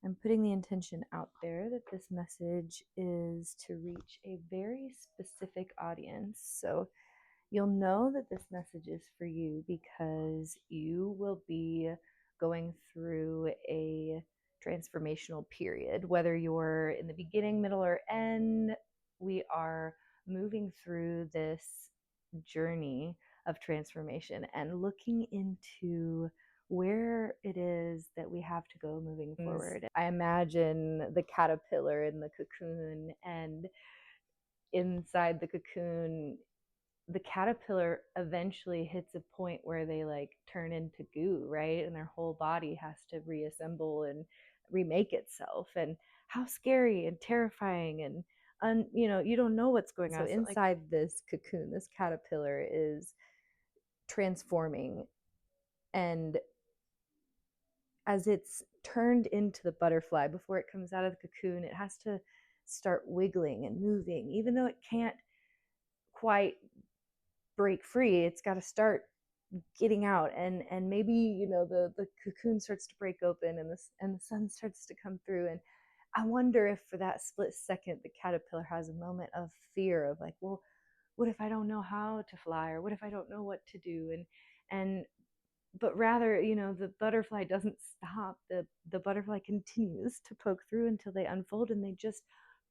I'm putting the intention out there that this message is to reach a very specific audience. So you'll know that this message is for you because you will be going through a transformational period. Whether you're in the beginning, middle, or end, we are moving through this journey of transformation and looking into where it is that we have to go moving forward. I imagine the caterpillar in the cocoon, and inside the cocoon, the caterpillar eventually hits a point where they like turn into goo, right? And their whole body has to reassemble and remake itself. And how scary and terrifying, and you don't know what's going on. So inside this cocoon, this caterpillar is transforming, and as it's turned into the butterfly, before it comes out of the cocoon, it has to start wiggling and moving. Even though it can't quite break free, it's got to start getting out, and maybe the cocoon starts to break open, and the sun starts to come through. And I wonder if for that split second the caterpillar has a moment of fear of like, well, what if I don't know how to fly, or what if I don't know what to do? And but rather, the butterfly doesn't stop. The butterfly continues to poke through until they unfold, and they just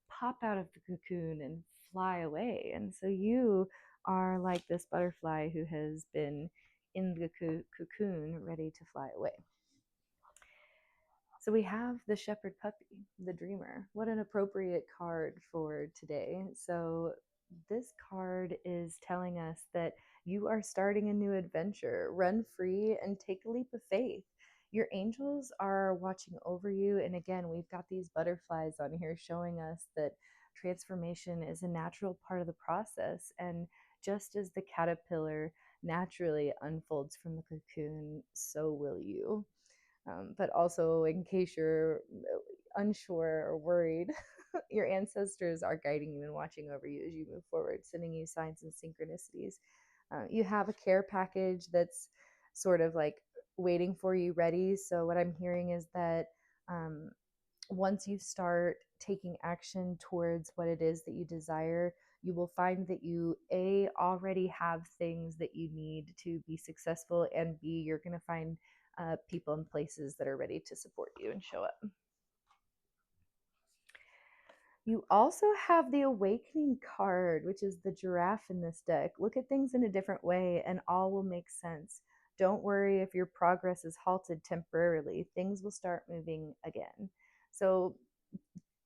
pop out of the cocoon and fly away. And so you are like this butterfly who has been in the cocoon, ready to fly away. So we have the shepherd puppy, the dreamer. What an appropriate card for today. So this card is telling us that you are starting a new adventure. Run free and take a leap of faith. Your angels are watching over you. And again, we've got these butterflies on here showing us that transformation is a natural part of the process. And just as the caterpillar naturally unfolds from the cocoon, so will you. But also, in case you're unsure or worried, your ancestors are guiding you and watching over you as you move forward, sending you signs and synchronicities. You have a care package that's sort of like waiting for you, ready. So, what I'm hearing is that um, once you start taking action towards what it is that you desire, you will find that you already have things that you need to be successful, and B, you're going to find people and places that are ready to support you and show up. You also have the awakening card, which is the giraffe in this deck. Look at things in a different way and all will make sense. Don't worry if your progress is halted temporarily. Things will start moving again. So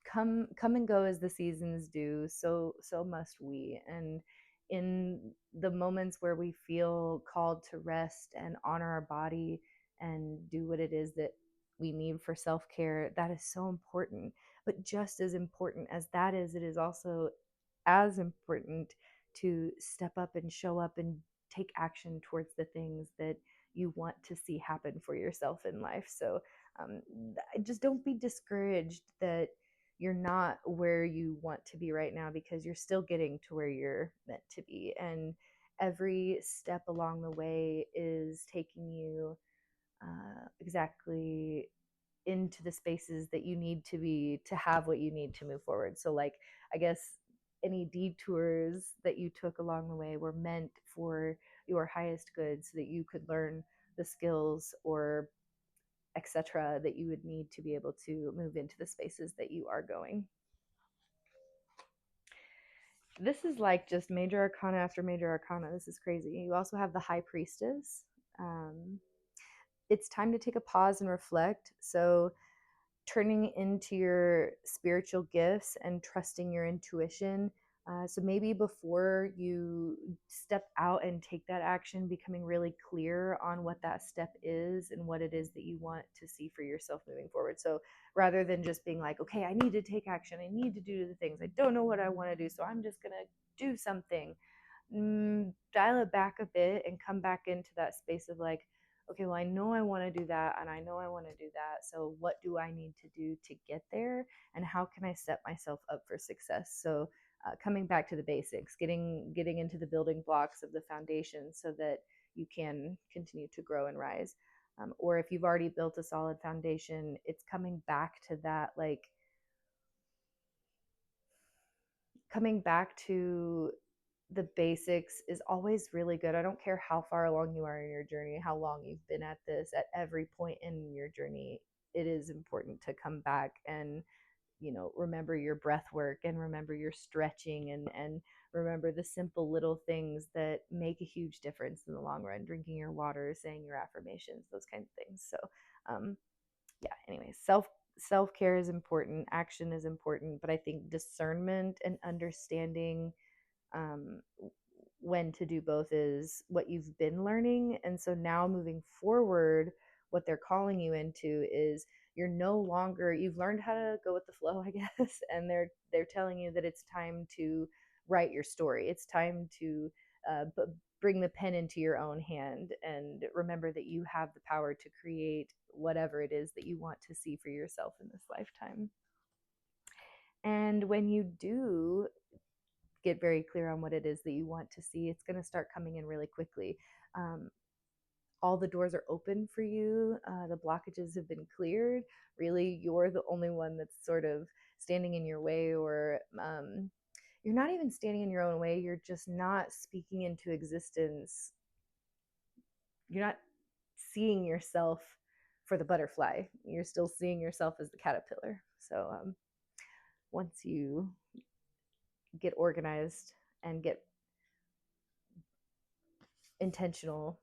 come and go as the seasons do, so must we. And in the moments where we feel called to rest and honor our body and do what it is that we need for self-care, that is so important. But just as important as that is, it is also as important to step up and show up and take action towards the things that you want to see happen for yourself in life. So just don't be discouraged that you're not where you want to be right now, because you're still getting to where you're meant to be. And every step along the way is taking you exactly into the spaces that you need to be to have what you need to move forward. So, like, I guess any detours that you took along the way were meant for your highest good, so that you could learn the skills or etc. that you would need to be able to move into the spaces that you are going. This is like just major arcana after major arcana. This is crazy. You also have the high priestess. It's time to take a pause and reflect. So turning into your spiritual gifts and trusting your intuition. So maybe before you step out and take that action, becoming really clear on what that step is and what it is that you want to see for yourself moving forward. So rather than just being like, okay, I need to take action, I need to do the things, I don't know what I want to do, so I'm just going to do something. Dial it back a bit and come back into that space of like, okay, well, I know I want to do that, and I know I want to do that. So what do I need to do to get there, and how can I set myself up for success? So coming back to the basics, getting into the building blocks of the foundation so that you can continue to grow and rise. Or if you've already built a solid foundation, it's coming back to that, like coming back to the basics is always really good. I don't care how far along you are in your journey, how long you've been at this, at every point in your journey, it is important to come back and, remember your breath work and remember your stretching and remember the simple little things that make a huge difference in the long run. Drinking your water, saying your affirmations, those kinds of things. So, yeah, anyway, self-care is important, action is important, but I think discernment and understanding um, when to do both is what you've been learning. And so now moving forward, what they're calling you into is you're no longer, you've learned how to go with the flow, I guess, and they're telling you that it's time to write your story. It's time to bring the pen into your own hand and remember that you have the power to create whatever it is that you want to see for yourself in this lifetime. And when you do get very clear on what it is that you want to see, it's going to start coming in really quickly. Um, all the doors are open for you. The blockages have been cleared. Really, you're the only one that's sort of standing in your way, or you're not even standing in your own way. You're just not speaking into existence. You're not seeing yourself for the butterfly. You're still seeing yourself as the caterpillar. So once you get organized and get intentional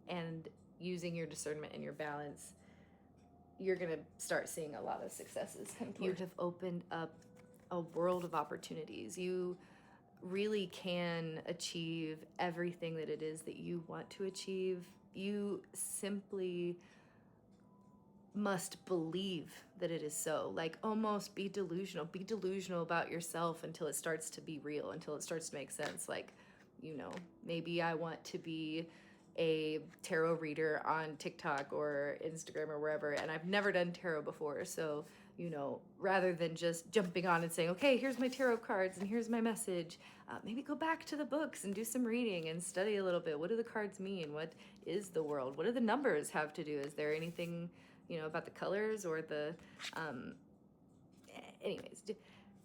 and using your discernment and your balance, you're going to start seeing a lot of successes. You have opened up a world of opportunities. You really can achieve everything that it is that you want to achieve. You simply must believe that it is so. Like, almost be delusional. Be delusional about yourself until it starts to be real, until it starts to make sense. Like, maybe I want to be a tarot reader on TikTok or Instagram or wherever, and I've never done tarot before. So, rather than just jumping on and saying, okay, here's my tarot cards and here's my message, maybe go back to the books and do some reading and study a little bit. What do the cards mean? What is the world? What do the numbers have to do? Is there anything, about the colors or the, anyways,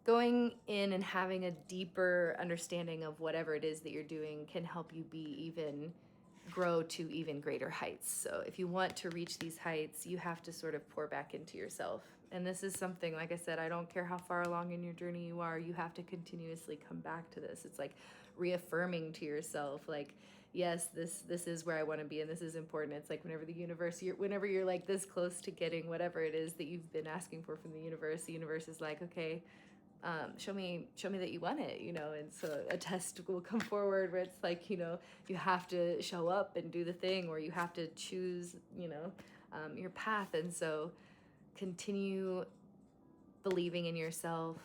going in and having a deeper understanding of whatever it is that you're doing can help you grow to even greater heights. So if you want to reach these heights, you have to sort of pour back into yourself. And this is something, like I said, I don't care how far along in your journey you are, you have to continuously come back to this. It's like reaffirming to yourself, like, yes, this is where I want to be and this is important. It's like whenever you're like this close to getting whatever it is that you've been asking for from the universe is like, okay, show me that you want it, and so a test will come forward where it's like, you have to show up and do the thing, or you have to choose, your path. And so continue believing in yourself.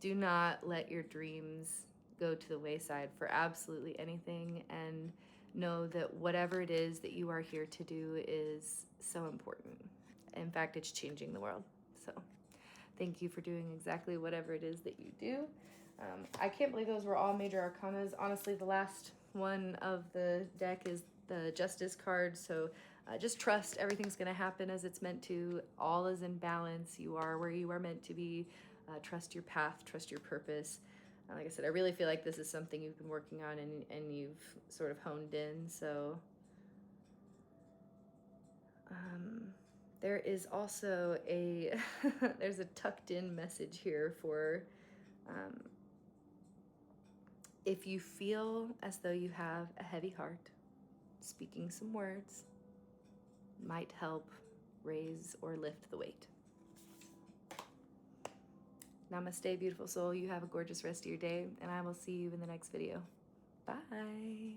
Do not let your dreams go to the wayside for absolutely anything, and know that whatever it is that you are here to do is so important. In fact, it's changing the world. So thank you for doing exactly whatever it is that you do. I can't believe those were all major arcanas. Honestly, the last one of the deck is the Justice card, so just trust everything's going to happen as it's meant to. All is in balance. You are where you are meant to be. Trust your path, trust your purpose. Like I said, I really feel like this is something you've been working on and you've sort of honed in. So there is also there's a tucked in message here for if you feel as though you have a heavy heart, speaking some words might help raise or lift the weight. Namaste, beautiful soul. You have a gorgeous rest of your day, and I will see you in the next video. Bye.